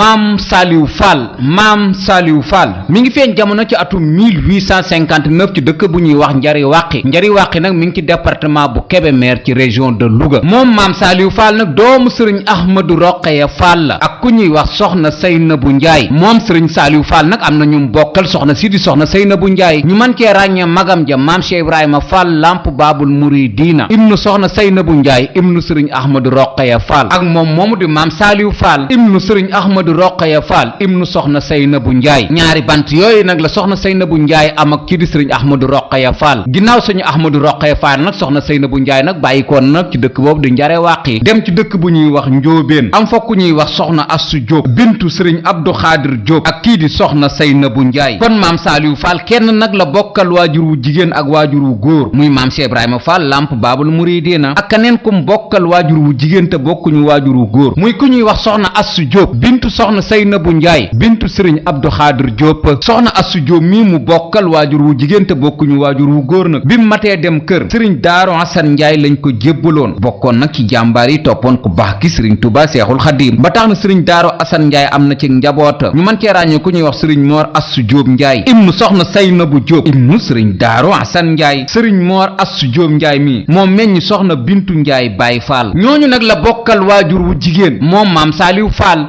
maam Saliou Fall mi ngi feeñ jamono ci atum 1859 ci dëkk bu ñuy wax njari wàqi nag mi ngi ci département bu Kébémer ci région de Louga. moom maam Saliou Fall nag doomu sëriñ Ahmadou Rokhaya Fall la ak ku ñuy wax soxna Seynabou Ndiaye. moom sëriñ Saliou Fall nag am na ñu bokkal soxna si di soxna Seynabou Ndiaye ñu mën cee ràññee magam ja maam Cheikh Ibrahima Fall lamp baabul muridina ibnu soxna Seynabou Ndiaye ibnu sëriñ Ahmadou Rokhaya Fall ak moom moomu di maam Saliou Fall ibnu sëriñ Ahmadou Rokhaya Fall ibnu soxna Seynabou Ndiaye. ñaari bant yooyu nag la soxna Seynabou Ndiaye am ak kii di sëriñ Ahmadou Rokhaya Fall. ginnaaw sëriñ Ahmadou Rokhaya Fall nag soxna Seynabou Ndiaye nag bàyyikoon nag ci dëkk boobu di njare wàqi dem ci dëkk bu ñuy wax njóobeen am fa ku ñuy wax soxna Assu Diop bintu sëriñ Abdou Khadir Diop ak kii di soxna Seynabou Ndiaye. kon maam Saliou Fall kenn nag la bokkal waajur wu jigéen ak waajur wu góor muy maam Cheikh Ibrahima Fall lamp baabul muridina ak keneen kum bokkal waajur wu jigéen te bokkuñu waajur wu góor muy ku ñuy wax soxna Assu Diop bintu soxna Seynabou Ndiaye bintu sëriñ Abdou Khadir Diop. soxna Assu Diop mii mu bokkal waajur wu jigéen te bokkuñu waajur wu góor nag bi mu matee dem kër sëriñ Daaru Asan Ndiaye lañ ko jébbaloon bokkoon nag ci jàmbaar yi toppoon ku baax ki sëriñ Touba Seexul Xadim ba tax na sëriñ Daaru Asan Ndiaye am na ci njaboota ñu mën cee ràññee ku ñuy wax sëriñ Mor Assu Diop Ndiaye ibnu soxna Seynabou Diop ibnu sëriñ Daaru Asan Ndiaye sëriñ Mor Assu Diop Ndiaye mii moom meññ soxna Bintu Ndiaye Baye Fall ñooñu nag la bokkal waajur wu jigéen moom maam Saliou Fall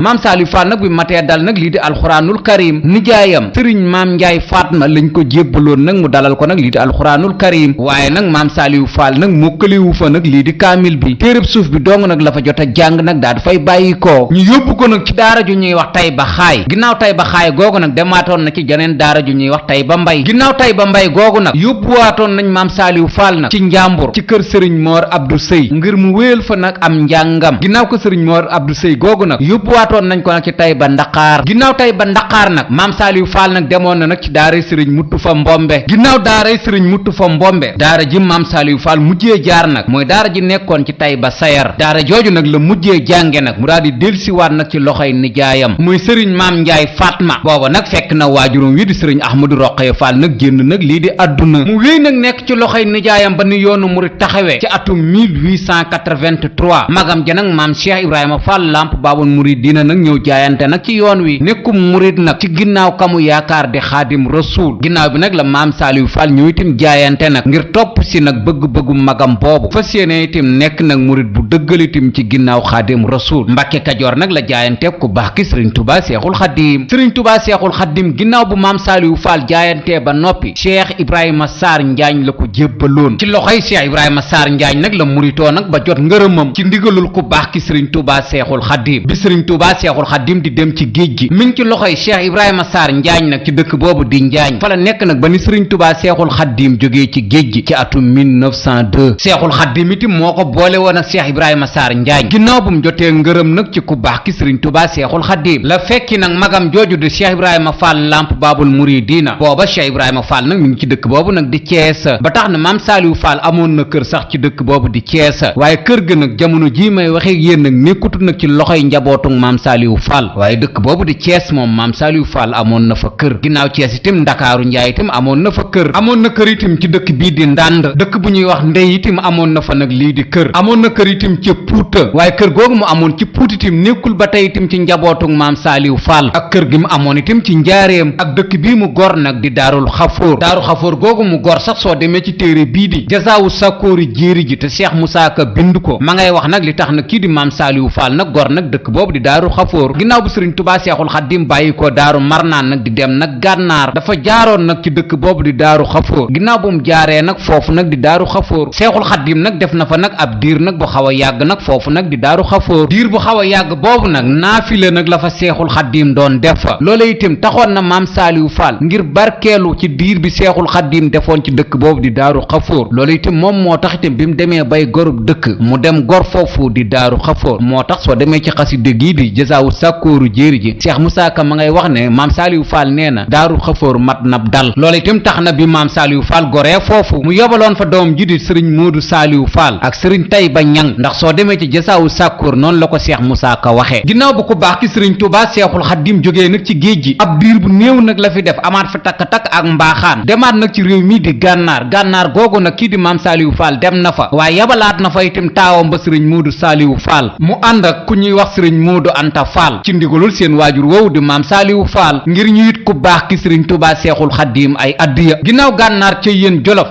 nag bi matee dal nag lii di alxuraanul karim nijaayam sëriñ maam Ndiaye Fatma lañ ko jébbaloon nag mu dalal ko nag lii di alxuraanul karim waaye nag maam Saliou Fall nag mokkaliwu fa nag lii di kaamil bi téereb suuf bi dong nag la fa jot a jàng nag daa dafay bàyyi ko ñu yóbbu ko nag ci daara ju ñuy wax Tayba Xaay ginnaaw Tayba Xaay googu nag demaatoon na ci jeneen daara ju ñuy wax Tayba Mbay ginnaaw Tayba Mbay googu nag yóbbuwaatoon nañ maam Saliou Fall nag ci njàmbur ci kër sëriñ Mor Abdou Sey ngir mu wéel fa nag am njàngam ginnaaw ko sëriñ Mor Abdou Sey googu nag yóbbuwaatoon nañ ko nag ci Tayba Ndaqaar ginnaaw Tayba Ndaqaar nag maam Saliou Fall nag demoon na nag ci daaray sëriñ Muttu fa Mbombe ginnaaw daaray sëriñ Muttu fa Mbombe daara ji maam Saliou Fall mujjee jaar nag mooy daara ji nekkoon ci Tayba Sayar daara jooju nag la mujjee jànge nag mu daal di delsiwaat nag ci loxoy nijaayam muy sëriñ maam Ndiaye Fatma booba nag fekk na waajuram wi di sëriñ Ahmadou Rokhaya Fall nag génn nag lii di àdduna mu wéy nag nekk ci loxoy nijaayam ba ni yoonu murid taxawee ci atum 1883 magam ja nag maam Cheikh Ibrahima Fall lamp baabul muridina nag ñëw jaayante nag ci yoon wi nekkum murid nag ci ginnaaw kamu yaakaar di xaadim rasuul ginnaaw bi nag la maam Saliou Fall ñëw itam jaayante nag ngir topp si nag bëgg-bëggu magam boobu fas yéene itam nekk nag murid bu dëggal itam ci ginnaaw xaadim rasuul Mbàkke Kajoor nag la jaayante ku baax ki sëriñ Touba Seexul Xadim ginnaaw bu maam Saliou Fall jaayante ba noppi Cheikh Ibrahima Sarr Njaañ la ko jébbaloon ci loxoy Cheikh Ibrahima Sarr Njaañ nag la muritoo nag ba jot ngërëmam ci ndigalul ku baax ki sëriñ Touba Seexul Xadim bi sëriñ Touba Seexul Xadim di dem ci géej gi mi ngi ci loxoy Cheikh Ibrahima Sarr Njaañ nag ci dëkk boobu di Njaañ fa la nekk nag ba ni sëriñ Touba Seexul Xadim jógee ci géej gi ci atum 1902 Seexul Xadim itam moo ko boole woon ak Cheikh Ibrahima Sarr Njaañ ginnaaw bu mu jotee ngërëm nag ci ku baax ki sëriñ Touba Seexul Xadim la fekki nag magam jooju di Cheikh Ibrahima Fall lamp baabul muridina booba Cheikh Ibrahima Fall nag mi ngi ci dëkk boobu nag di Thiès ba tax na maam Saliou Fall amoon na kër sax ci dëkk boobu di Thiès waaye kër ga nag jamono jii may waxee yéen nag nekkutu nag ci loxoy njabootug maam Saliou Fall waaye dëkk boobu di Thiès moom maam Saliou Fall amoon na fa kër ginnaaw Thiès itam Ndakaaru Njaay itam amoon na fa kër amoon na kër itam ci dëkk bii di Ndànd dëkk bu ñuy wax Ndey itam amoon na fa nag lii di kër amoon na kër itam ca Puuta waaye kër googu mu amoon ci Puuta itam nekkul ba tey itam ci njabootug maam Saliou Fall ak kër gi mu amoon itam ci Njaareem ak dëkk bii mu gor nag di Daarul Xafoor googu mu gor sax soo demee ci téere bii di Jasaawu Sakkoori Jéeri ji te Cheikh Moussa Ka bind ko ma ngay wax nag li tax nag kii di maam Saliou Fall nag gor nag dëkk boobu di Daaru Xafoor ginnaaw bu sëriñ Touba Seexul Xadim bàyyi ko Daaru Marnaan nag di dem nag Gànnaar dafa jaaroon nag ci dëkk boobu di Daaru Xafoor ginnaaw bu mu jaaree nag foofu nag di Daaru Xafoor Seexul Xadim nag def na fa nag ab diir nag bu xaw a yàgg nag foofu nag di Daaru Xafoor diir bu xaw a yàgg boobu nag naafile nag la fa Seexul Xadim doon def fa loola itam taxoon na maam Saliou Fall ngir barkeelu ci diir bi Seexul Xadim defoon ci dëkk boobu di Daaru Xafoor loola itam moom moo tax itam bi mu demee bay gorub dëkk mu dem gor foofu di Daaru Xafoor moo tax soo demee ci xasida gii di Jasaawu Sakooru Jéeri ji Cheikh Moussa Ka ma ngay wax ne maam Saliou Fall nee na Daaru Xafoor mat nab dal loola itam tax na bi maam Saliou Fall goree foofu mu yobaloon fa doom ji di sëriñ Moodu Saliou Fall ak sëriñ Tayba Ñang ndax soo demee ci Jasaawu Sakoor noonu la ko Cheikh Moussa Ka waxee ginnaaw bu ko baax ki sëriñ Touba Seexul Xadim jógee nag ci géej gi ab diir bu néew nag la fi def amaat fa takk-takk ak mbaaxaan demaat nag ci réew mi di gànnaar googu nag kii di maam Saliou Fall dem na fa waaye yabalaat na fa itam taawam ba sëriñ Moodu Saliou Fall mu ànd ak ku ñuy wax sëriñ Moodu Anta Fall ci ndigalul seen waajur woowu di maam Saaliwu Faal ngir ñu it ku baax ki sëriñ Tuubaa Seexul Xaddiim ay addiya ginnaaw gànnaar ca yéen jolof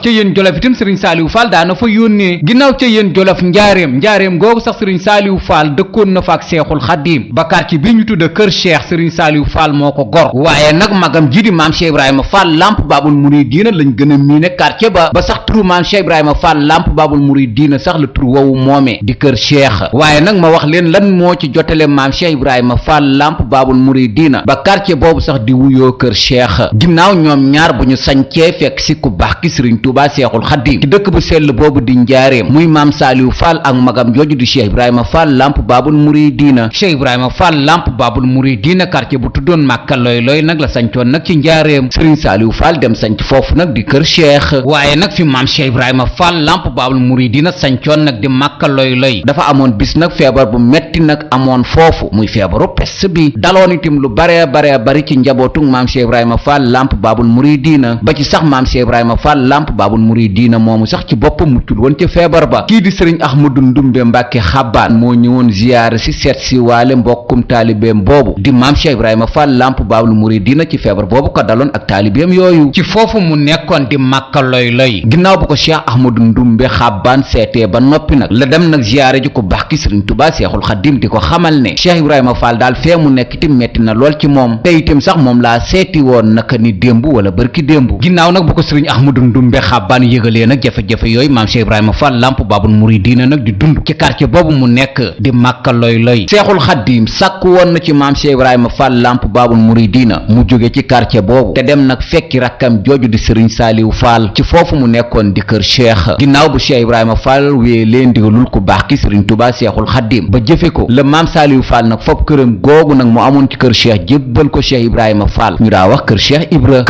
itam sëriñ Saaliwu Faal daana fa yónnee ginnaaw ca yéen jolof njaareem googu sax sëriñ Saaliwu Faal dëkkoon na fa ak Seexul Xaddiim ba quartier bi ñu tudde kër Cheikh sëriñ Saaliwu Faal moo ko gor waaye nag magam ji di maam Cheikh Ibrahima Faal lamp baabul muridiina lañ gën a miine quartier ba sax turu maam Cheikh Ibrahima Faal lamp baabul muridiina sax la tur woowu moomee di kër Cheikh waaye nag ma wax leen lan moo ci jotale maam Cheikh Ibrahima Faal lamp baabul muridiina ba quartier boobu sax di wuyoo kër Cheikh ginnaaw ñoom ñaar bu ñu sañcee fekk si ku baax ki sëriñ Tuubaa Seexul Xaddiim ci dëkk bu sell boobu di njaareem muy maam Saaliwu Faal ak magam jooju di Cheikh Ibrahima Faal lamp baabul muridiina Cheikh Ibrahima Faal lamp baabul muridiina quartier bu tuddoon Màkka Loy Loy nag la sañcoon nag ci njaareem sëriñ Saaliwu Faal dem sañc foofu nag di kër Cheikh waaye nag fi maam Cheikh Ibrahima Faal lamp baabul muridiina sañcoon nag di Màkka Loy Loy dafa amoon bis nag feebar bu metti nag amoon foofu muy feebaru pest bi daloon itam lu bare bari ci njabootug maam Cheikh Ibrahima Faal lamp baabul muridiina ba ci sax maam Cheikh Ibrahima Faal lamp baabul muridiina moomu sax ci boppam muccul woon ca feebar ba kii di sëriñ Ahmadu Ndumbe Mbàkke Xabbaan moo ñëwoon ziyaare si seet si waale mbokkum taalibeem boobu di maam Cheikh Ibrahima Faal lamp baabul muridiina ci feebar boobu ko daloon ak taalibeem yooyu ci foofu mu nekkoon di Màkka Loy Loy ginnaaw bu ko Cheikh Ahmadu Ndumbe Xabbaan seetee ba noppi nag la dem nag ziyaare ji ko baax ki sëriñ Tuubaa Seexul Xaddiim di ko xamal ne Cheikh Ibrahima Faal daal fee mu nekk itam metti na lool ci moom te itam sax moom laa seeti woon naka ni démb wala bërki démb ginnaaw nag bu ko sëriñ Ahmadu Ndumbe Xabbaan yëgalee nag jafe-jafe yooyu maam Cheikh Ibrahima Faal lamp baabul muridiina nag di dund ci quartier boobu mu nekk di Màkka Loy Loy Seexul Xaddiim sàkk woon na ci maam Cheikh Ibrahima Faal lamp baabul muridiina mu jóge ci quartier boobu te dem nag fekki rakkam jooju di sëriñ Saaliwu Faal ci foofu mu nekkoon di kër Cheikh ginnaaw bu Cheikh Ibrahima Faal wéye leen ndigalul ku baax ki sëriñ Tuubaa Seexul Xaddiim ba jëfe ko la maam Saaliwu Faal nag fop këram googu nag mu amoon ci kër Cheikh jébbal ko Cheikh Ibrahima Faal ñu daa wax kër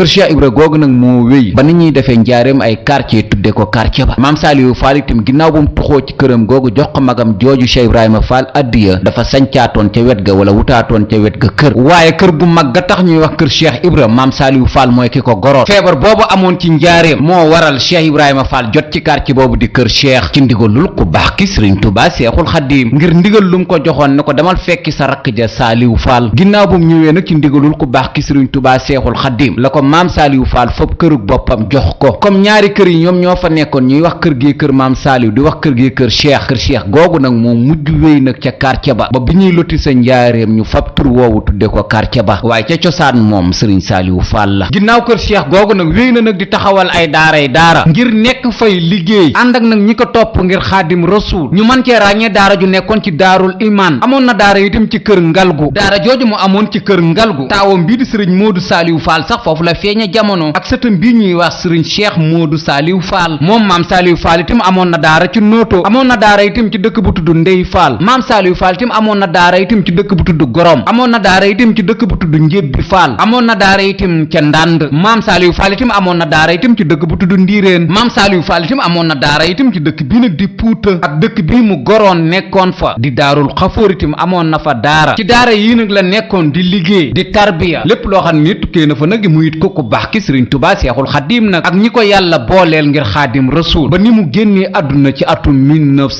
Cheikh Ibra googu nag moo wéy ba ni ñuy defee njaareem ay quartier tudde ko quartier ba maam Saaliwu Faal itam ginnaaw bu mu tuxoo ci këram googu jox ko magam jooju Cheikh Ibrahima Faal addiya dafa sañcaatoon ca wet ga wala wutaatoon ca wet ga kër waaye kër gu mag ga tax ñuy wax kër Cheikh Ibra maam Saaliwu Faal mooy ki ko goroon feebar boobu amoon ci njaareem moo waral Cheikh Ibrahima Faal jot ci quartier boobu di kër Cheikh ci ndigalul ku baax ki sëriñ Tuubaa Seexul Xaddiim ngir ndigal lu mu ko joxoon ne ko demal fekki sa rakk ja Saaliwu Faal ginnaaw bu mu ñëwee nag ci ndigalul ku baax ki sëriñ Tuubaa Seexul Xaddiim la ko maam Saaliwu Faal fop kërug boppam jox ko comme ñaari kër yi ñoom ñoo fa nekkoon ñuy wax kër gi kër maam Saaliw di wax kër gi kër Cheikh googu nag moo mujj wéy nag ca quartier ba bi ñuy loti sa njaareem ñu fab tur woowu tudde ko quartier ba waaye ca cosaan moom sëriñ Saaliwu Faal la ginnaaw kër Cheikh googu nag wéy na nag di taxawal ay daara ngir nekk fay liggéey ànd ak nag ñi ko topp ngir Xaadim Rasuul ñu mën cee ràññee daara ju nekkoon ci daarul imaan amoon na daara itam ci kër Ngalgu daara jooju mu amoon ci kër Ngalgu taawam bii di sëriñ Moodu Saaliw Faal sax foofu la feeñe jamono ak sëtam bii ñuy wax sëriñ Cheikh Moodu Saaliw Faal moom maam Saaliw Faal itam amoon na daara ci Nooto amoon na daara itam ci dëkk bu tudd Ndey Faal maam Saaliw Faal itam amoon na daara itam ci dëkk bu tudd Gorom amoon na daara itam ci dëkk bu tudd Njébbi Faal amoon na daara itam ca Ndànd maam Saaliw Faal itam amoon na daara itam ci dëkk bu tudd Ndiireen maam Saaliw Faal itam amoon na daara itam ci dëkk bii nag di Puuta ak dëkk bii mu goroon nekkoon fa di Daarul Xafoor itam amoon na fa daara ci daara yii nag la nekkoon di liggéey di tarbiya lépp loo xam ne tukkee na fa nag mu it ko ku baax ki sëriñ Tuubaa Seexul Xaddiim nag ak ñi ko yàlla booleel ngir Xaadim Rasuul ba ni mu génnee àdduna ci atum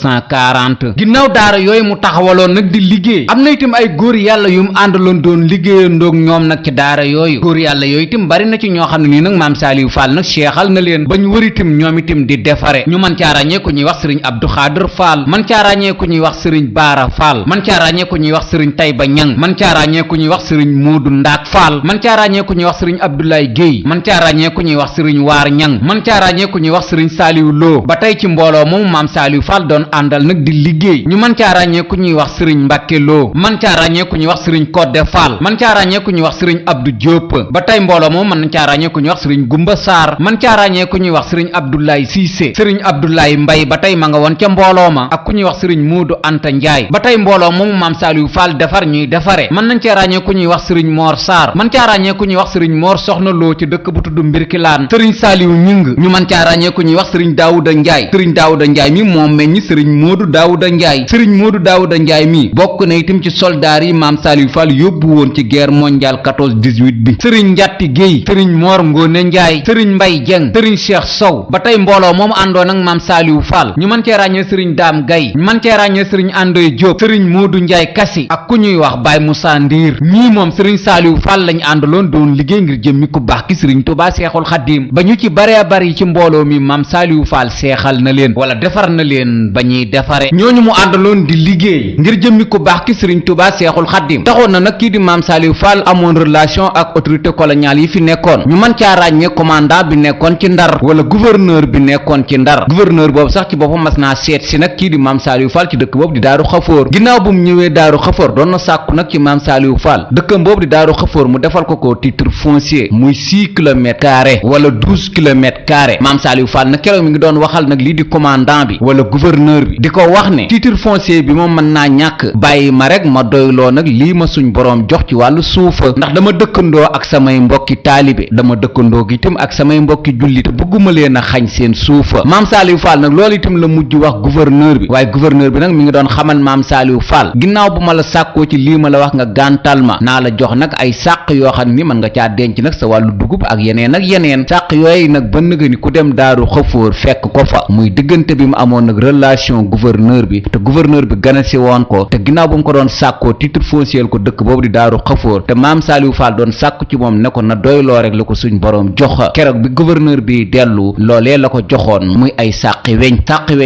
1940 ginnaaw daara yooyu mu taxawaloon nag di liggéey am na itam ay góor yàlla yu mu àndaloon doon liggéeyandoog ñoom nag ci daara yooyu góor yàlla yooyu itam bari na ci ñoo xam ne nii nag maam Saaliw Faal nag seexal na leen ba ñu wër itam ñoom itam di defare ñu mën caa ràññee ku ñuy wax sëriñ Abdu Xaadir Faal mën caa ràññee ku ñuy wax sëriñ Baara Faal mën caa ràññee ku ñuy wax sëriñ Tayba Ñang mën caa ràññee ku ñuy wax sëriñ Moodu Ndaak Faal mën caa ràññee ku ñuy wax sëriñ Abdoulaye Guèye mën caa ràññee ku ñuy wax sëriñ Waar Ñang mën caa ràññee ku ñuy wax sëriñ Saaliw Lo ba tey ci mbooloo moomu maam Saaliw Faal doon àndal nag di liggéey ñu mën caa ràññee ku ñuy wax sëriñ Mbàkke Lo mën caa ràññee ku ñuy wax sëriñ Kodde Faal mën caa ràññee ku ñuy wax sëriñ Abdou Diop ba tey mbooloo moomu mën caa ràññee ku ñuy wax sëriñ Gumba Saar mën caa ràññee ku ñuy wax sëriñ Abdoulaye Cissé sëriñ Abdoulaye Mbay ba tey ma nga woon ca mbooloo ma ak ku ñuy wax sëriñ Moodu Anta Njaay ba tey mbooloo moomu maam Saaliw Faal defar ñuy defare mën nañ caa ràññee ku ñuy wax sëriñ Moor Saar mën caa ràññee ku ñuy wax sëriñ Moor Soxna Lo ci dëkk bu tudd Mbirkilaan sëriñ Saaliw Ñing ñu mën caa ràññee ku ñuy wax sëriñ Daawuda Njaay sëriñ Daawuda Njaay mi moom meññi sëriñ Moodu Daawuda Njaay sëriñ Moodu Daawuda Njaay mi bokk na itam ci soldaar yi maam Saaliw Faal yóbbu woon ci guerre mondiale 14-18 bi sëriñ Njatti Géey sëriñ Moor Ngoone Njaay sëriñ Mbay Jeng sëriñ Cheikh Sow ba tey mbooloo moomu àndoon ak maam Saaliw Faal ñu mën cee ràññee sëriñ Daam Gay ñu mën cee ràññee sëriñ Andoy Jóob sëriñ Moodu Njaay Kasi ak ku ñuy wax Baye Moussa Ndiir ñii moom sëriñ Saaliwu Fall lañ àndaloon doon liggéey ngir jëmmi ku baax ki sëriñ Tuubaa Seexul Xaddiim ba ñu ci baree bari ci mbooloo mi maam Saaliwu Fall seexal na leen wala defar na leen ba ñuy defare ñooñu mu àndaloon di liggéey ngir jëmmi ku baax ki sëriñ Tuubaa Seexul Xaddiim taxoon na nag kii di maam Saaliwu Fall amoon relation ak autorité coloniale yi fi nekkoon ñu mën caa ràññee commandant bi nekkoon ci Ndar wala gouverneur bi nekkoon ci Ndar gouverneur boobu sax ci boppam mas naa seet si nag kii di maam Saaliwu Fall ci dëkk boobu di Daaru Xafoor ginnaaw bu mu ñëwee Daaru Xafoor doon na sàkku nag ci maam Saaliwu Fall dëkkam boobu di Daaru Xafoor mu defal ko titre foncier muy 6 kilomètres carrés wala 12 kilomètres carrés maam Saaliwu Fall nag keroog mi ngi doon waxal nag lii di commandant bi wala gouverneur bi di ko wax ne titre foncier bi moom mën naa ñàkk bàyyi ma rek ma doyloo nag lii ma suñ boroom jox ci wàllu suufa ndax dama dëkkandoo ak samay mbokki taalibe dama dëkkandoo gi itam ak samay mbokki jullit bëgguma leen a xañ seen suufa maam Saaliwu Fall nag loolu itam la mujj wax gouverneur bi waaye gouverneur bi nag mi ngi doon xamal maam Saaliwu Fall ginnaaw bu ma la sàkkoo ci lii ma la wax nga gàntal ma naa la jox nag ay sàq yoo xam ni mën nga caa denc nag sa wàllu dugub ak yeneen sàq yooyu nag ba nëga ni ku dem Daaru Xafoor fekk ko fa muy diggante bi mu amoon nag relation gouverneur bi te gouverneur bi gana si woon ko te ginnaaw bu mu ko doon sàkkoo titre foncier ko dëkk boobu di Daaru Xafoor te maam Saaliwu Fall doon sàkku ci moom ne ko na doyloo rek la ko suñ boroom jox keroog bi gouverneur bi dellu loolee la ko joxoon muy ay sàqi weñ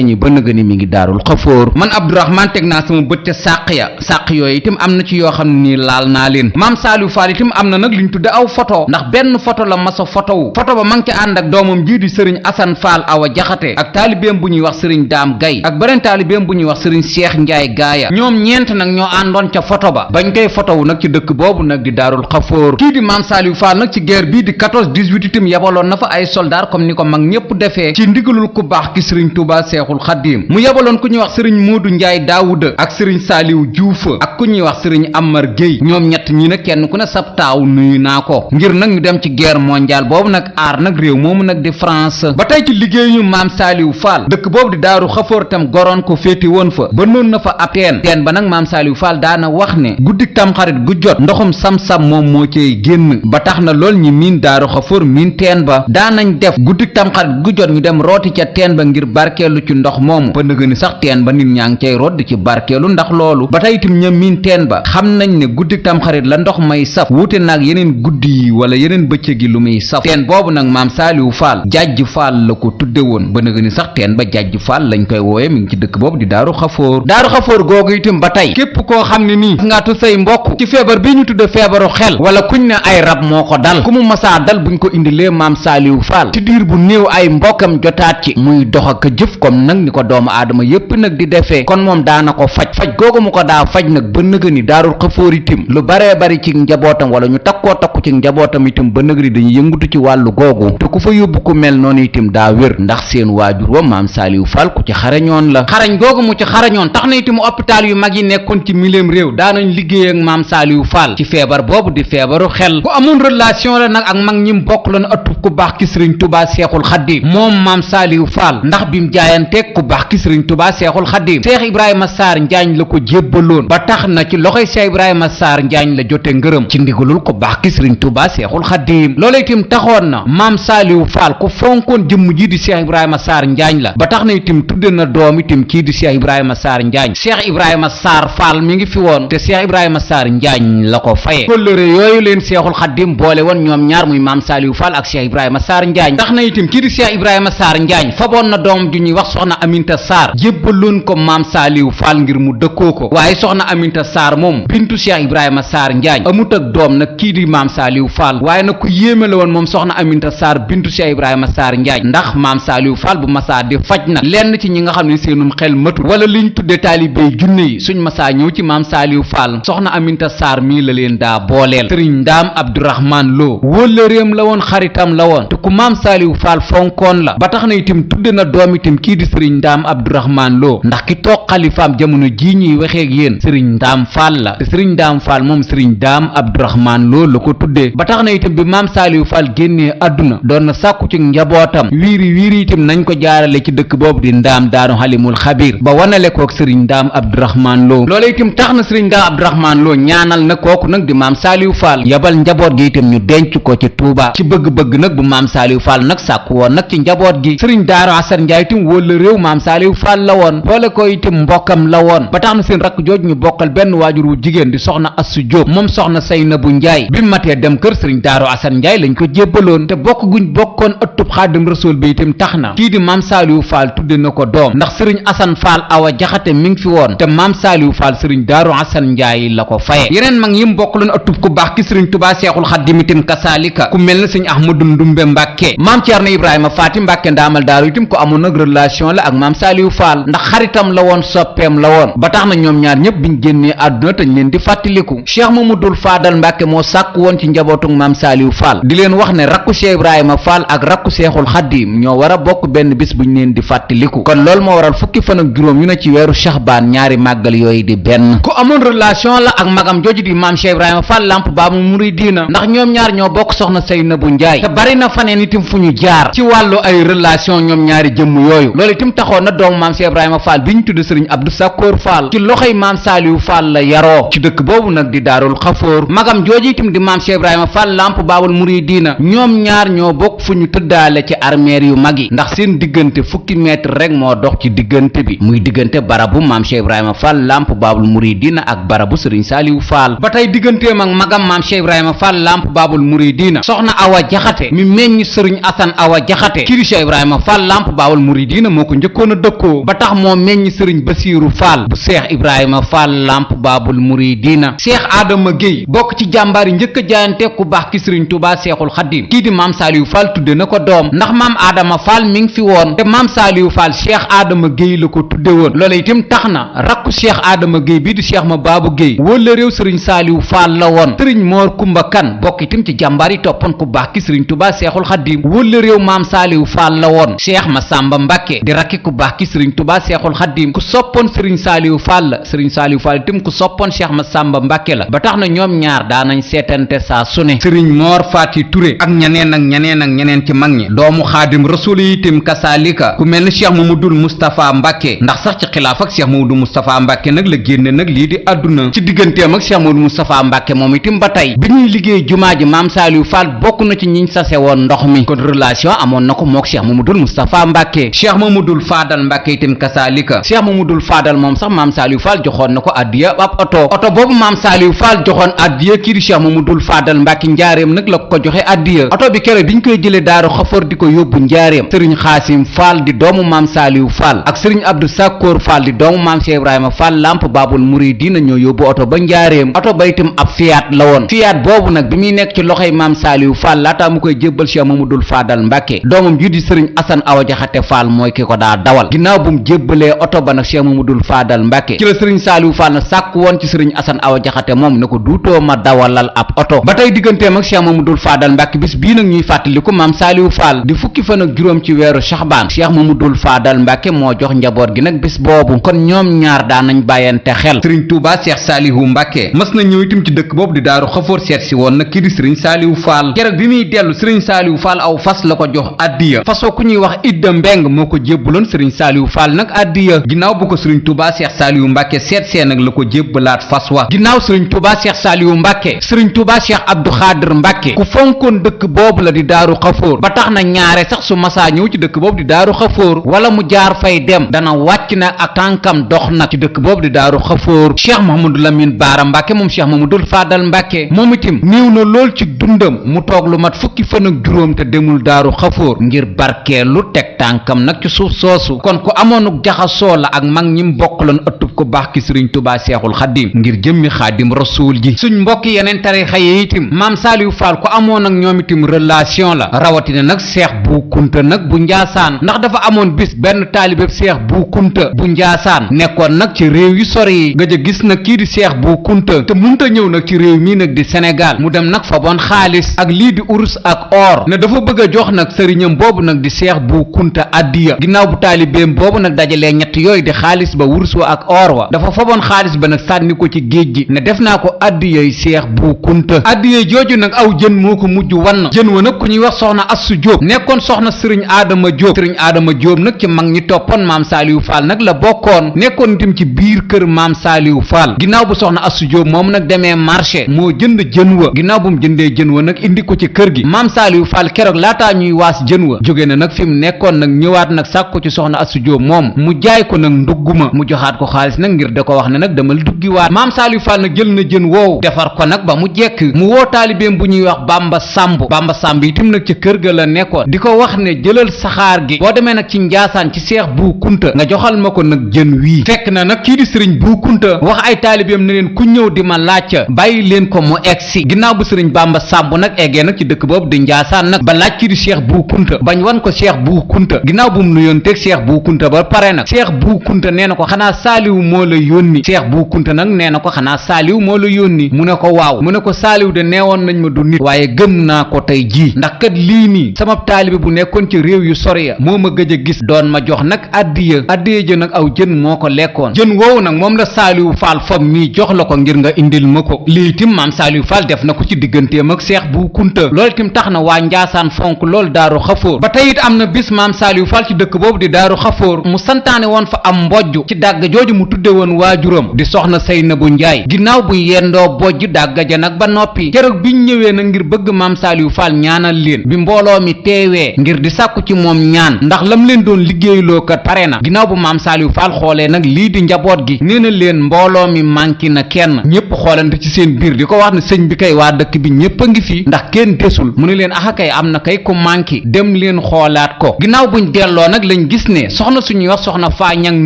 yi ba nëga ni mi ngi Daarul Xafoor man Abdourahmane teg naa sama bët te sàq yooyu itam am na ci yoo xam ne nii laal naa leen maam Saaliwu Fall itam am na nag liñ tudde aw photo ndax benn photo la masa photo ba ma ngi ci ànd ak doomam jii di sëriñ Asan Fall Awa Jaxate ak taalibeem bu ñuy wax sëriñ Daam Gay ak beneen taalibeem bu ñuy wax sëriñ Cheikh Njaay Gaaya ñoom ñeent nag ñoo àndoon ca photo ba bañ koy photo wu nag ci dëkk boobu nag di Daarul Xafoor kii di maam Saaliwu Fall nag ci guerre bii di 14-18 itam yabaloon na fa ay soldaar comme ni ko mag ñépp defee ci ndigalul ku baax ki sëriñ Tuubaa Seexul Xaddiim mu yabaloon ku ñuy wax sëriñ Moodu Njaay Daawuda ak sëriñ Saaliwu Juuf ak ku ñuy wax sëriñ Amar Géy ñoom ñett ñi nag kenn ku ne sab taaw nuyu naa ko ngir nag ñu dem ci guerre mondiale boobu nag aar nag réew moomu nag di France ba tey ci liggéeyu maam Saaliwu Fall dëkk boobu di Daaru Xafoor tam goroon ko féeti woon fa ba noon na fa ab teen ba nag maam Saaliwu Fall daana wax ne guddik tamxarit gu jot ndoxum sam-sam moom moo cey génn ba tax na lool ñi miin Daaru Xafoor miin teen ba daanañ def guddik tamxarit gu jot ñu dem rooti ca teen ba ngir barkeelu ci ndox moomu ba nëga ni sax teen ba nit ñaa ngi cay root di ci barkeelu ndax loolu ba tey itam ña miin teen ba xam nañ ne guddik tamxarit la ndox may saf wuute naag yeneen guddi yi wala yeneen bëccëg yi lu muy saf teen boobu nag maam Saaliwu Fall Jajj Fall la ko tudde woon ba nëga ni sax teen ba Jajj Fall lañ koy wooye mi ngi ci dëkk boobu di Daaru Xafoor googu itam ba tey képp koo xam ne nii nga tu say mbokk ci feebar bi ñu tudde feebaru xel wala kuñ ne ay rab moo ko dal ku mu masaa dal buñ ko indilee maam Saaliwu Fall ci diir bu néew ay mbokkam jotaat ci muy dox ak jëf comme nag ni ko doomu aadama yépp nag di defee kon moom daana ko faj googu mu ko daa faj nag ba nëga ni Daaru Xafoor itam lu baree bari ci njabootam wala ñu takku ci njabootam itam ba nëga ni dañuy yëngutu ci wàllu googu te ku fa yóbbu ku mel noonu itam daa wér ndax seen waajur wa maam Saaliwu Fall ku ci xarañoon la xarañ googu mu ci xarañoon tax na itam hôpital yu mag yi nekkoon ci miléem réew daanañ liggéey ak maam Saaliwu Fall ci feebar boobu di feebaru xel ku amoon relation la nag ak mag ñim bokk lan ëttub ku baax ki sëriñ Tuubaa Seexul Xaddiim moom maam Saaliwu Fall ndax bim jaayanteeg ku baax ki sëriñ Tuubaa Seexul Xaddiim Seex Ibrahima Saar Njaañ la ko jébbaloon ba tax na ci loxoy Seex Ibrahima Saar Njaañ la jote ngërëm ci ndigalul ku baax ki sëriñ Tuubaa Seexul Xaddiim loola itam taxoon na maam Saaliwu Fall ku fonkoon jëmm ji di Seex Ibrahima Saar Njaañ la ba tax na itam tudde na doom itam kii di Seex Ibrahima Saar Njaañ Seex Ibrahima Saar Fall mi ngi fi woon te Seex Ibrahima Saar Njaañ la ko faye kóllëre yooyu leen Seexul Xaddiim boole woon ñoom ñaar muy maam Saaliwu Fall ak Seex Ibrahima Saar Njaañ tax na itam kii di Seex Ibrahima Saar Njaañ faboon na doom ju ñuy wax soxna Aminta Saar jébbaloon ko maam Saaliwu Fall ngir mu dëkkoo ko waaye soxna Aminta Saar moom bintu Seex Ibrahima Saar Njaañ amut ak doom nag kii di maam Saaliwu Fall waaye nag ku yéeme la woon moom soxna Aminta Saar bintu Seex Ibrahima Saar Njaañ ndax maam Saaliwu Fall bu masaa di faj nag lenn ci ñi nga xam ne seenum xel matul wala liñ tudde taalibey junne yi suñ masaa ñëw ci maam Saaliwu Fall soxna Aminta Saar mii la leen daa booleel sëriñ Ndaam Abdourahmane Lo wóllëreem la woon xaritam la woon te ku maam Saaliwu Fall fonkoon la ba tax na itam tudde na doom itam kii di sëriñ Ndaam Abdourahmane Lo ndax ki toog xalifaam jamono jii ñuy waxeeg yéen sëriñ Ndaam Fall la te sëriñ Ndaam Fall moom sëriñ Ndaam Abdourahmane Lo la ko tuddee ba tax na itam bi maam Saaliwu Fall génnee àdduna doon na sàkku ci njabootam wiiri itam nañ ko jaarale ci dëkk boobu di Ndaam Daaru Halimul Xabiir ba wanale kook sëriñ Ndaam Abdourahmane Lo loola itam tax na sëriñ Ndaam Abdourahmane Lo ñaanal na kooku nag di maam Saaliwu Fall yabal njaboot gi itam ñu denc ko ci Touba ci bëgg-bëgg nag bu maam Saaliwu Fall nag sàkku woon nag ci njaboot gi sëriñ Daaru Asan Njaay itam wólla réew maam Saaliwu Fall la woon boole ko itam mbokkam la woon ba tax na seen rakk jooju ñu bokkal benn waajur wu jigéen di soxna Assu Jóob moom soxna Saynabu Njaay bi matee dem kër sëriñ Daaru Asan Njaay lañ ko jébbaloon te bokk guñ bokkoon ëttub Xaadim Rasuul bi itam tax na kii di maam Saaliwu Faal tudde na ko doom ndax sëriñ Asan Faal Awa Jaxate mi ngi fi woon te maam Saaliwu Faal sëriñ Daaru Asan Njaay la ko faye yeneen mag yim bokkaloon ëttub ku baax ki sëriñ Tubaa Seexul Xaadim itam kasaalika ku mel na sëriñ Ahmadu Ndumbe Mbàkke maam Ceerno Ibrahima Faati Mbàkke ndaamal daaru itam ko amoon nag relation la ak maam Saaliwu Faal ndax xaritam la woon soppeem la woon ba tax na ñoom ñaar ñëpp biñ génnee àdduna tañ leen di fàttaliku Cheikh Mamadul Faadal Mbàkke moo sàkk woon ci njabootug maam Saaliwu Faal di leen wax ne rakku Cheikh Ibrahima Faal ak rakku Seexul Xaadim ñoo war a bokk benn bis buñ leen di fàttaliku kon loolu moo waral fukki fan ak juróom yu ne ci weeru Saxbaan ñaari màggal yooyu di benn ku amoon relation la ak magam jooju di maam Cheikh Ibrahima Faal Lamp Baabul Muridiina ndax ñoom ñaar ñoo bokk soxna Saynabu Njaay te bari na faneen itam fu ñu jaar ci wàllu ay relation ñoom ñaari jëmm yooyu loolu itam taxoon na doomu maam Cheikh Ibrahima Faal bi ñu tudd sëriñ Abdou Sakkoor Faal ci loxoy maam Saaliwu Faal la yaroo ci dëkk boobu nag di Daarul Xafoor magam jooju itam di maam Cheikh Ibrahima Faal Lamp Baabul Muridiina ñoom ñaar ñoo bokk fu ñu tëddaale ci armeer yu mag yi ndax seen diggante fukki mètre rek moo dox ci diggante bi muy diggante barabu maam Cheikh Ibrahima Faal Lamp Baabul Muridiina ak barabu sëriñ Saaliwu Faal ba tey digganteem ak magam maam Cheikh Ibrahima Faal Lamp Baabul Muridiina soxna Awa Jaxate mi meññ sëriñ Asan Awa Jaxate kii di Cheikh Ibrahima Faal Lamp Baabul Muridiina moo ko njëkkoon a dëkkoo ba tax moo meññ sëriñ Basiiru Faal bu Cheikh Ibrahima Faal Lamp Baabul Muridiina Cheikh Adama Gueye bokk ci jàmbaar yi njëkk a jaayante ku baax ki sëriñ Tuubaa Seexul Xadiim kii di maam Saaliwu Faal tudde na ko doom ndax maam Adama Faal mi ngi fi woon te maam Saaliwu Faal Cheikh Adama Gueye la ko tudde woon loola itam tax na rakku Cheikh Adama Gueye bii di Cheikh ma Baabu Gueye wala réew sëriñ Saaliwu Faal la woon sëriñ Moor Kumba Kan bokk itam ci jàmbaar yi toppoon ku baax ki sëriñ Tuubaa Seexul Xadiim wala réew maam Saaliwu Faal la woon Cheikh Masamba Mbàkke di rakki ku baax ki sëriñ Tuubaa Seexul Xadiim ku soppoon sëriñ Saaliwu Faal la sëriñ Saaliwu Faal itam ku soppoon Cheikh Masamba Mbàkke la ba tax na ñoom ñaar daanañ seetante saa su ne sëriñ Moor Faati Ture ak ñeneen ci mag ñi doomu Xaadim Rasuul yi itam kasaalika ku mel ni Cheikh Mamadul Moustapha Mbàkke ndax sax ci xilaaf ak Cheikh Mamadou Moustapha Mbàkke nag la génne nag lii di àdduna ci digganteem ak Cheikh Mamadou Moustapha Mbàkke moom itam ba tey bi ñuy liggéey jumaa ji maam Saaliwu Faal bokk na ci ñiñ sase woon ndox mi kon relation amoon na ko mook Cheikh Mamadul Moustapha Mbàkke Cheikh Mamadul Faadal Mbàkke itam kasaalika Cheikh Mamadul Faadal moom sax maam Saaliwu Faal joxoon na ko addiya ab oto boobu maam Saaliwu Faal joxoon addiya kii di Cheikh Mamadul Faadal Mbàkke njaareem nag la ko joxe addiya oto bi kere biñ koy jëlee Daaru Xafoor di ko yóbbu njaareem sëriñ Xaasim Faal di doomu maam Saaliwu Faal ak sëriñ Abdou Sakkoor Faal di doomu maam Cheikh Ibrahima Faal Lamp Baabul Muridiina ñoo yóbbu oto ba njaareem oto ba itam ab Fiat la woon Fiat boobu nag bi muy nekk ci loxoy maam Saaliwu Faal laataa mu koy jébbal Cheikh Mamadul Faadal Mbàkke doomam ji di sëriñ Asan Awa Jaxate Faal mooy ki ko daa dawal ginnaaw bu mu jébbalee oto ba nag Cheikh Mamadul Faadal Mbàkke ci la sëriñ Saaliwu Faal na sàkk woon ci sëriñ Asan Awa Jaxate moom ne ko duutoo ma dawalal ab oto ba tey digganteem ak Cheikh Mamadul Faadal Mbàkke bis bii nag ñuy fàttaliku maam Saaliwu Faal di fukki fan ak juróom ci weeru Saxbaan Cheikh Mamadul Faadal Mbàkke moo jox njaboot gi nag bis boobu kon ñoom ñaar daan nañ bàyyante xel sëriñ Tuubaa Cheikh Saalihu Mbàkke mas na ñëw itam ci dëkk boobu di Daaru Xafoor seet si woon nag kii di sëriñ Saaliwu Faal keroog bi muy dellu sëriñ Saaliwu Faal aw fas la ko jox addiya fasoo ku ñuy wax Idda Mbeng moo ko jébbaloon sëriñ Saaliwu Faal nag addiya ginnaaw bu ko sëriñ Tuubaa Cheikh Saalihu Mbàkke seet see nag la ko jébbalaat fas wa ginnaaw sëriñ Tuubaa Cheikh Saalihu Mbàkke sëriñ Tuubaa Cheikh Abdou Xaadir Mbàkke ku fonkoon dëkk boobu la di Daaru Xafoor ba tax na ñaare sax su masaa ñëw ci dëkk boobu di Daaru Xafoor wala mu jaar fay dem dana wàcc nag ak tànkam dox nag ci dëkk boobu di Daaru Xafoor Cheikh Mahamadou Lamine Baara Mbàkke moom Cheikh Mamadul Faadal Mbàkke moom itam néew na lool ci dundam mu toog lu mat fukki fan ak juróom te demul Daaru Xafoor ngir barkeelu teg tànkam nag ci suuf soosu kon ku amoonuk jaxasoo la ak mag ñi mu bokkaloon ëttub ko baax ki sëriñ Tuubaa Seexul Xadiim ngir jëmmi Xaadim Rasuul ji suñ mbokk yeneen tarixa yi itam maam Saaliwu Faal ku amoon ak ñoom itam relation la rawatina nag Seex Bu Kunta nag bu Njaasaan ndax dafa amoon bis benn taalibeb Seex Bu Kunta bu Njaasaan nekkoon nag ci réew yu sori yi nga ja gis nag kii di Seex Bu Kunta te munta ñëw nag ci réew mii nag di Sénégal mu dem nag fa bon xaalis ak lii di urus ak or ne dafa bëgg a jox nag sëriñam boobu nag di Seex Bu Kunta addiya ginnaaw bu taalibeem boobu nag dajalee ñett yooyu di xaalis ba wurus wa ak or wa dafa faboon xaalis ba nag sànni ko ci géej gi ne def naa ko addiyay Seex Bu Kunta addiyay jooju nag aw jën moo ko mujj wann jën wa nag ku ñuy wax soxna Assu Jóob nekkoon soxna sëriñ Adama Jóob sëriñ Adama Jóob nag ci mag ñi toppoon maam Saaliwu Faal nag la bokkoon nekkoon itam ci biir kër maam Saaliwu Faal ginnaaw bu soxna Assu Jóob moom nag demee marché moo jënd jën wa ginnaaw bu mu jëndee jën wa nag indi ko ci kër gi maam Saaliwu Faal keroog laataa ñuy waas jën wa jóge na nag fi mu nekkoon nag ñëwaat nag sàkku ci soxna Assu Jóob moom mu jaay ko nag ndugguma mu joxaat ko xaalis xaalis nag ngir da ko wax ne nag damal duggiwaat maam Saliou Fall nag jël na jën woowu defar ko nag ba mu jekk mu woo taalibeem bu ñuy wax Bamba Samb itam nag ca kër ga la nekkoon di ko wax ne jëlal saxaar gi boo demee nag ci njaasaan ci seex bu kunta nga joxal ma ko nag jën wii fekk na nag kii di sëriñ bu kunta wax ay taalibeem ne leen ku ñëw di ma laaj bàyyi leen ko mu egsi ginnaaw bu sëriñ Bamba Samb nag eggee nag ci dëkk boobu di njaasaan nag ba laaj kii di seex bu kunta bañ wan ko seex bu kunta ginnaaw bu mu nuyoon teg seex bu kunta ba pare nag seex bu kunta nee na ko xanaa saaliw moo la yónni seex bu kunta nag nee na ko xanaa saaliw moo la yónni mu ne ko waaw mu ne ko saaliw de neewoon nañ ma du nit waaye gëm naa ko tey jii ndax kat lii nii sama taalibe bu nekkoon ci réew yu sori ya moo ma gëj a gis doon ma jox nag addiya ja nag aw jën moo ko lekkoon jën woowu nag moom la Saliou Fall fam mii jox la ko ngir nga indil ma ko lii tim maam Saliou Fall def na ko ci digganteem ak seex bu kunta loolu tim tax na waa njaasaan fonk loolu daaru xafoor ba tey it am na bis maam Saliou Fall ci dëkk boobu di daaru xafoor mu santaane woon fa am mbojj ci dàgg jooju mu tudde woon waajuram di soxna Seynabu Njaay ginnaaw bu yendoo bojj dàgg ja nag ba noppi keroog biñ ñëwee nag ngir bëgg maam Saliou Fall ñaanal leen bi mbooloo mi teewee ngir di sàkku ci moom ñaan ndax lam leen doon liggéeyloo kat pare na ginnaaw bu maam Saliou Fall xoolee nag lii di njaboot gi nee na leen mbooloo mi manqué na kenn ñépp xoolante ci seen biir di ko wax ne sëñ bi kay waa dëkk bi ñépp a ngi fi ndax kenn desul mu ne leen axa kay am na kay ku manqué dem leen xoolaat ko ginnaaw buñ delloo nag lañ gis ne soxna suñuy wax soxna Faa Ñang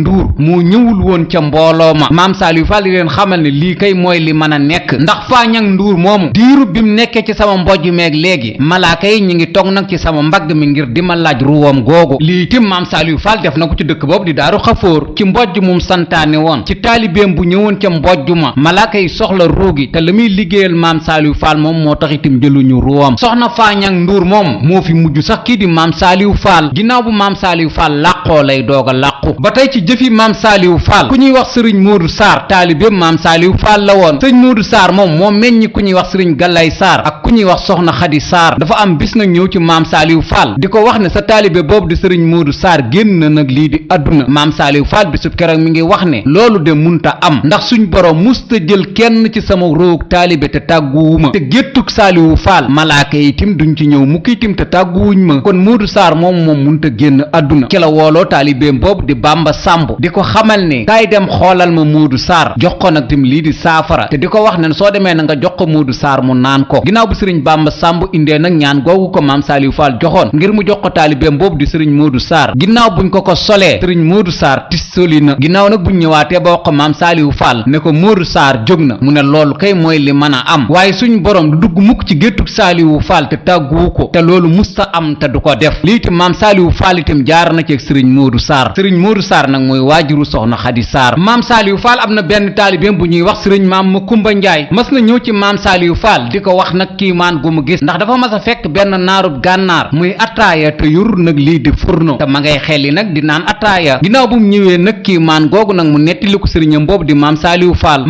Nduur moo ñëwul woon ca mbooloo ma maam Saliou Fall di leen xamal ne lii kay mooy li mën a nekk ndax Faa Ñang Nduur moomu diiru bi mu nekkee ci sama mbojj meeg léegi malaaka yi ñi ngi toog nag ci sama mbagg mi ngir di ma laaj ruwam googu lii tim maam Saliou Fall def na ko ci dëkk boobu di daaru xafoor ci mbojj mum santaane woon ci taalibeem bu ñëwoon ca mbojj ma malaaka yi soxla ruugi te la muy liggéeyal maam Saliou Fall moom moo tax itam jëluñu ruwam soxna Faa Ñang Nduur moom moo fi mujj sax kii di maam Saliou Fall ginnaaw bu maam Saliou Fall làqoo lay doog a làqu ba tey ci jëfi maam Saliou Fall ku ñuy wax sëriñ Modou Sarr taalibeem maam Saliou Fall la woon sëriñ Modou Sarr moom moo meññi ku ñuy wax sëriñ Gallay Sarr ak ku ñuy wax soxna Xadi Sarr dafa am bis nag ñëw ci maam Saliou Fall di ko wax ne sa taalibe boobu di sëriñ Modou Sarr génn na nag lii di àdduna maam Saliou Fall bisub keroog mi ngi wax ne loolu de munta am ndax suñ borom musta jël kenn ci sama roog taalibe te tàgguwuma te géttug Saliou Fall malaaka yi tim duñ ci ñëw mukk itim te tàgguwuñ ma kon Modou Sarr moom munta génn àdduna ci la wooloo taalibeem boobu di Bamba Samb di ko xamal ne kaay dem xoolal ma Modou Sarr jox ko nag tim lii di saafara te di ko wax ne soo demee na nga jox ko Modou Sarr mu naan ko ginnaaw bu sëriñ Bamba Samb indee nag ñaan googu ko maam Saliou Fall joxoon ngir mu jox ko taalibeem boobu di sëriñ Modou Sarr ginnaaw buñ ko solee sëriñ Modou Sarr tissoli na ginnaaw nag buñ ñëwaatee ba wax ko maam Saliou Fall ne ko Modou Sarr jóg na mu ne loolu kay mooy li mën a am waaye suñ borom du dugg mukk ci géttug Saliou Fall te tàgguwu ko te loolu musta am te du ko def lii itam maam Saliou Fall itam jaar na ci sëriñ Modou Sarr nag mooy waajuru soxna Xadi Sarr maam Saliou Fall am na benn taalibeem bu ñuy wax sëriñ maam Makumba Njaay mas na ñëw ci maam Saliou Fall di ko wax nag kiimaan gu mu gis ndax dafa mas a fekk benn naarub gànnaar muy attaaya te yur nag lii di furno te ma ngay xelli nag di naan attaaya ginnaaw bu mu ñëwee nag kiimaan googu nag mu nettali ko sëriñam boobu di maam Saliou Fall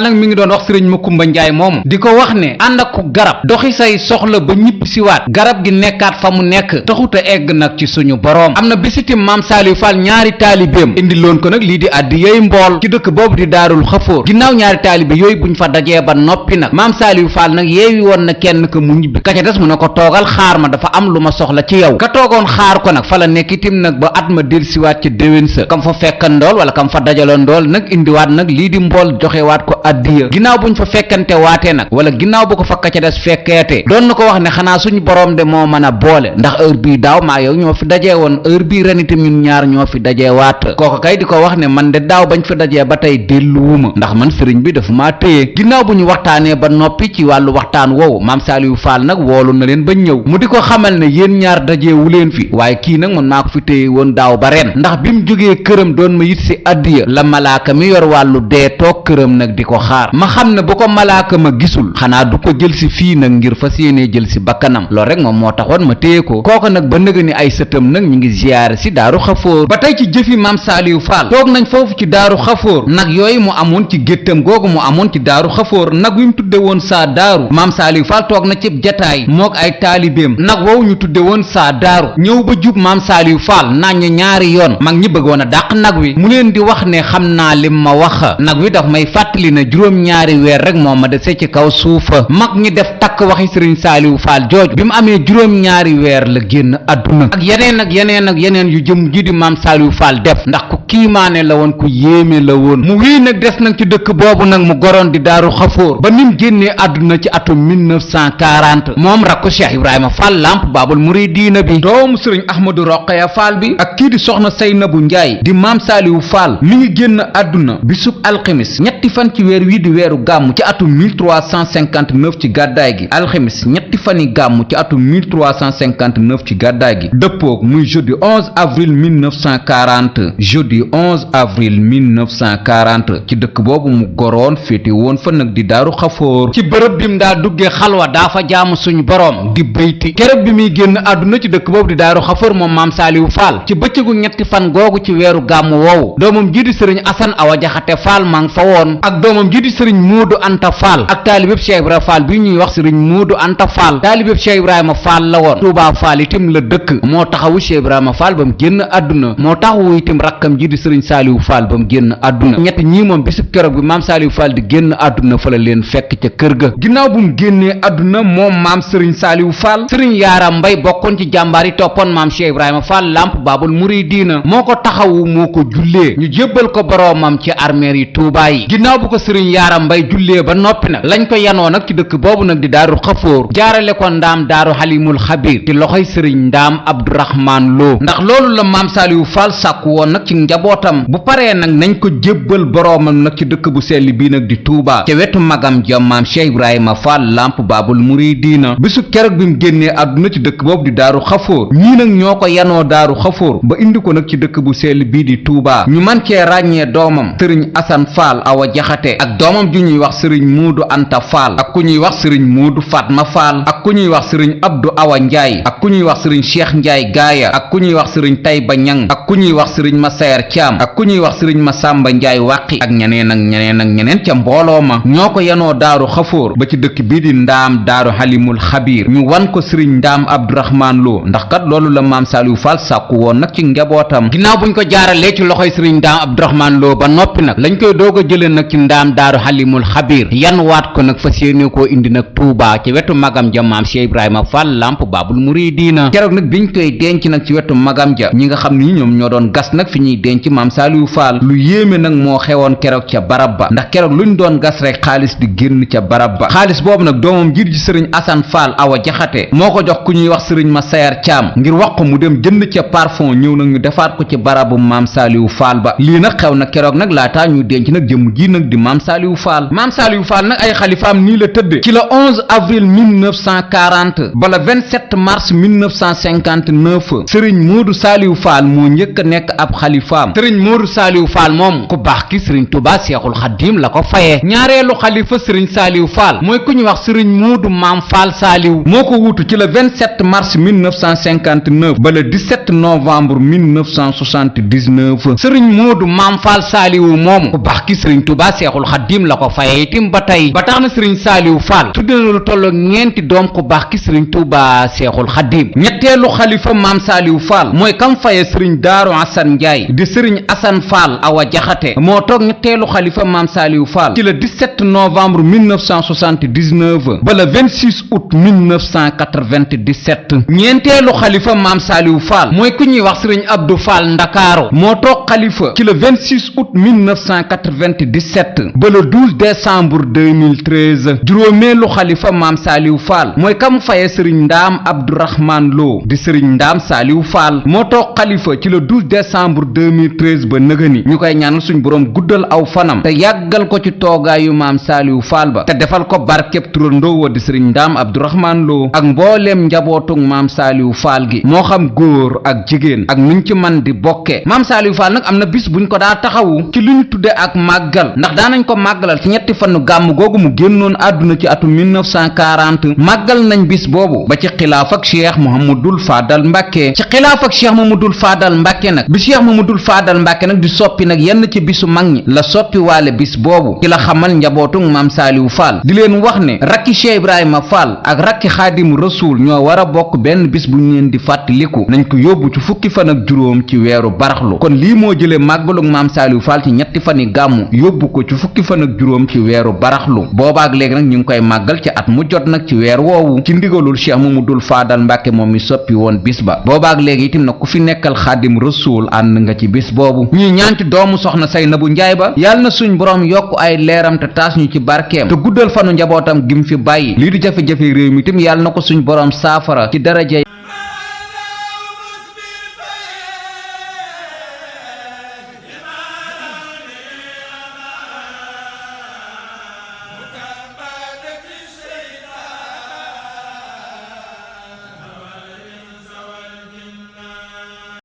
nag mi ngi doon wax sëriñ Makumba Njaay moomu di ko wax ne ànd ak ku garab doxi say soxla ba ñibb siwaat garab gi nekkaat fa mu nekk taxuta egg nag ci suñu boroom am na bisitim maam Saliou Fall ñaari taalibeem indi loon ko nag lii di addi yooyu mbool ci dëkk boobu di daarul xafoor ginnaaw ñaari taalibe yooyu buñ fa dajee ba noppi nag maam Saliou Fall nag yeewi woon na kenn ka mu ñibbi ka ca des mu ne ko toogal xaar ma dafa am lu ma soxla ci yow ka toogoon xaar ko nag fa la nekk itim nag ba at ma delsiwaat ci déwén sa kam fa fekkandool wala kam fa dajaloon dool nag indiwaat nag lii di mbool joxewaat ko addiya ginnaaw buñ fa fekkante waatee nag wala ginnaaw bu ko fa ka ca des fekkeete doon na ko wax ne xanaa suñu borom de moo mën a boole ndax heure bii daaw maa yow ñoo fi dajee woon heure bii ren itam ñun ñaar ñoo fi dajee waat kooku kay di ko wax ne man de daaw bañ fi dajee ba tey delluwuma ndax man sëriñ bi dafa maa téye ginnaaw bu ñu waxtaanee ba noppi ci wàllu waxtaan woowu maam Saliou Fall nag woolu na leen ba ñëw mu di ko xamal ne yéen ñaar dajee wu leen fi waaye kii nag man maa ko fi téye woon daaw ba ren ndax bi mu jógee këram doon ma yit si addiya la malaaka mi yor wàllu dee toog këram nag di ko xaar ma xam ne bu ko malaaka ma gisul xanaa du ko jël si fii nag ngir fas yéenee jël si bakkanam loolu rek moom moo taxoon ma téye ko kooku nag ba nëga ni ay sëtam nag ñu ngi ziyaare si daaru xafoor ba tey ci jëfi maam Saliou Fall toog nañ foofu ci daaru xafoor nag yooyu mu amoon ci géttam googu mu amoon ci daaru xafoor nag wi mu tudde woon saa daaru maam Saliou Fall toog na cib jataay mook ay taalibeem nag woowu ñu tudde woon saa daaru ñëw ba jub maam Saliou Fall naññ ñaari yoon mag ñi bëggoon a dàq nag wi mu leen di wax ne xam naa lim ma wax nag wi daf may fàttali na juróom-ñaari weer rek moo ma dese ci kaw suufa mag ñi def takk waxi sëriñ Saliou Fall jooju bi mu amee juróom-ñaari weer la génn àdduna ak yeneen yu jëm ji di maam Saliou Fall def ndax ku kiimaane la woon ku yéeme la woon mu wii nag des nag ci dëkk boobu nag mu goroon di daaru xafoor ba nim génnee àdduna ci atum 1940 moom rakku Cheikh Ibrahima Fall lamp baabul muridiina bi doomu sëriñ Ahmadou Rokhaya Fall bi ak kii di soxna Seynabu Njaay di maam Saaliwu Fall mi ngi génn àdduna bisub alxemis ñetti fan ci weer wii di weeru gàmm ci atum 1359 ci gàddaay gi alxemis ñetti fani gàmm ci atum 1359 ci gàddaay gi dëppoog muy jeudi 11 avril 1940 jeudi 11 avril 1940 ci dëkk boobu mu goroon féete woon fa nag di daaru xafoor ci bërëb bim daa duggee xalwa daa fa jaamu suñu boroom di béyti keroog bi muy génn àdduna ci dëkk boobu di daaru xafoor moom maam Saaliwu Fall ci bëccëgu ñetti fan googu ci weeru gàmm woowu doomam ji di sëriñ Asan Awa Jaxate Fall maa ngi fa woon ak doomam ji di sëriñ Moodu Anta Fall ak taalibeb Cheikh Ibrahima Fall bi ñuy wax sëriñ Moodu Anta Fall taalibeb Cheikh Ibrahima Fall la woon Touba Fall itam la dëkk moo taxawu Cheikh Ibrahima Fall ba mu génn àdduna moo taxawu itam rakkam ji di sëriñ Saaliwu Fall ba mu génn àdduna ñett ñii moom bisub keroog bi maam Saaliwu Fall di génn àdduna fa la leen fekk ca kër ga ginnaaw bu mu génnee àdduna moom maam sëriñ Saaliwu Fall sëriñ Yaaram Mbay bokkoon ci jàmbaar yi toppoon maam Cheikh Ibrahima Fall lamp baabul muridiina moo ko taxawu moo ko jullee ñu jébbal ko boroomam ci armeer yi Tuubaa yi ginnaaw bu ko sëriñ Yaaram Mbay jullee ba noppi nag lañ ko yanoo nag ci dëkk boobu nag di daaru xafoor jaarale ko ndaam daaru xalimul xabiir ci loxoy sëriñ ndaam Abdourahman Lo ndax loolu la maam Saaliwu Fall sàkku woon nag ci njabootam bu paree nag nañ ko jébbal boroomam nag ci dëkk bu sell bii nag di Tuubaa ca wetu magam ja maam Cheikh Ibrahima Fall lamp baabul muridiina bisu keroog bi mu génnee àdduna ci dëkk boobu di daaru xafoor ñii nag ñoo ko yanoo daaru xafoor ba indi ko nag ci dëkk bu sell bii di Tuubaa ñu man cee ràññee doomam sëriñ Asan Fall Awa Jaxate ak doomam ju ñuy wax sëriñ Moodu Anta Fall ak ku ñuy wax sëriñ Moodu Fatma Fall ak ku ñuy wax sëriñ Abdu Awa Njaay ak ku ñuy wax sëriñ Cheikh Njaay Gaaya ak ku ñuy wax sëriñ Tayba Ñang ak ku ñuy wax sëriñ Masayer Caam ak ku ñuy wax sëriñ Masamba Njaay Wàqi ak ñeneen ca mbooloo ma ñoo ko yanoo daaru xafoor ba ci dëkk bii di ndaam daaru xalimul xabiir ñu wan ko sëriñ ndaam Abdourahman Lo ndax kat loolu la maam Saaliwu Fall sàkku woon nag ci njabootam ginnaaw buñ ko jaaralee ci loxoy sëriñ ndaam Abdourahman Lo ba noppi nag lañ koy doog a jëlee nag ci ndaam daaru xalimul xabiir yan waat ko nag fas yéene koo indi nag Tuubaa ci wetu magam ja maam Cheikh Ibrahima Fall lamp baabul muridiina keroog nag biñ koy denc nag ci wetu magam ja ñi nga xam ni ñoom ñoo doon gas nag fi ñuy denc maam Saaliwu Fall lu yéeme nag moo xewoon keroog ca barab ba ndax keroog luñ doon gas rek xaalis di génn ca barab ba xaalis boobu nag doomam jiit ji sëriñ Asan Fall Awa Jaxate moo ko jox ku ñuy wax sëriñ Masayer Caam ngir wax ko mu dem jënd ca parfum ñëw nag ñu defaat ko ci barabu maam Saaliwu Fall ba lii nag xew na keroog nag laataa ñu denc nag jëmm ji nag di maam Saaliwu Fall maam Saaliwu Fall nag ay xalifaam nii la tëdde ci la 11 avril 1940 ba le 27 mars 1959 sëriñ Moodu Saaliwu Fall moo njëkk a nekk ab xalifaam sëriñ Moodu Saaliwu Fall moom ku baax ki sëriñ Tuubaa Seexul Xadiim la ko fayee ñaareelu xalifa sëriñ Saaliwu Fall mooy ku ñu wax sëriñ Moodu Maam Fall Saaliwu moo ko wuutu ci le 27 mars 1959 ba le 17 novembre 1979 sëriñ Moodu Maam Fall Saaliwu moom ku baax ki sëriñ Tuubaa Seexul Xadiim la ko fayee itim ba tey ba tax na sëriñ Saaliwu Fall tudde na lu tollook ñeenti doom ku baax ki sëriñ Tuubaa Seexul Xadiim ñetteelu xalifa maam Saaliwu Fall mooy kam faye sëriñ Daaru Asan Njaay di sëriñ Asan Fall Awa Jaxate moo toog ñetteelu xalifa maam Saaliwu Fall ci le 17 novembre 1979 ba le 26 août 1997 ñeenteelu xalifa maam Saaliwu Fall mooy ku ñuy wax sëriñ Abdou Fall Ndakaaru moo toog xalifa ci le 26 août 1997 ba le 12 décembre 2013 juróomeelu xalifa maam Saaliwu Fall mooy kam faye sëriñ Ndaam Abdourahman Lo di sëriñ Ndaam Saaliwu Fall moo toog xalifa ci le 12 décembre 2013 ba nëgëni ñu koy ñaanal suñ boroom guddal aw fanam te yàggal ko ci toogaayu maam Saaliwu Fall ba te defal ko barkeb turandoo wa di sëriñ Ndaam Abdourahman Lo ak mbooleem njabootug maam Saaliwu Fall gi moo xam góor ak jigéen ak nuñ ci man di bokke maam Saaliwu Fall nag am na bis buñ ko daa taxawu ci lu ñu tudde ak màggal ndax daanañ ko màggalal ci ñetti fanu gàmm googu mu génnoon àdduna ci atum 1940 màggal nañ bis boobu ba ci xilaaf ak cheikh Mouhamadul Fadal Mbàkke ci xilaaf ak cheikh Mouhamadul Fadal Mbàkke nag bi cheikh Mouhamadul Fadal Mbàkke nag di soppi nag yenn ci bisu mag ñi la soppi waale bis boobu ci la xamal njabootug maam Saaliwu Fall di leen wax ne rakki Cheikh Ibrahima Fall ak rakki Xaadimu Rasuul ñoo war a bokk benn bis bu ñu leen di fàttaliku nañ ko yóbbu ci fukki fan ak juróom ci weeru baraxlu kon lii moo jëlee màggalug maam Saliou Fall ci ñetti fani gàmmu yóbbu ko ci fukki fan ak juróom ci weeru baraxlu boobaak léegi nag ñu ngi koy màggal ci at mu jot nag ci weer woowu ci ndigalul Cheikh Mamadou Fadal Mbàkke moom mi soppi woon bis ba boobaak léegi itam nag ku fi nekkal Xaadim Rasuul ànd nga ci bis boobu ñuy ñaan ci doomu soxna Saynabu Njaay ba yàlla na suñ borom yokk ay leeram te taas ñu ci barkeem te guddal fanu njabootam gim fi bàyyi lii di jafe-jafe réew mi itam yàlla na ko suñ borom saafara ci daraja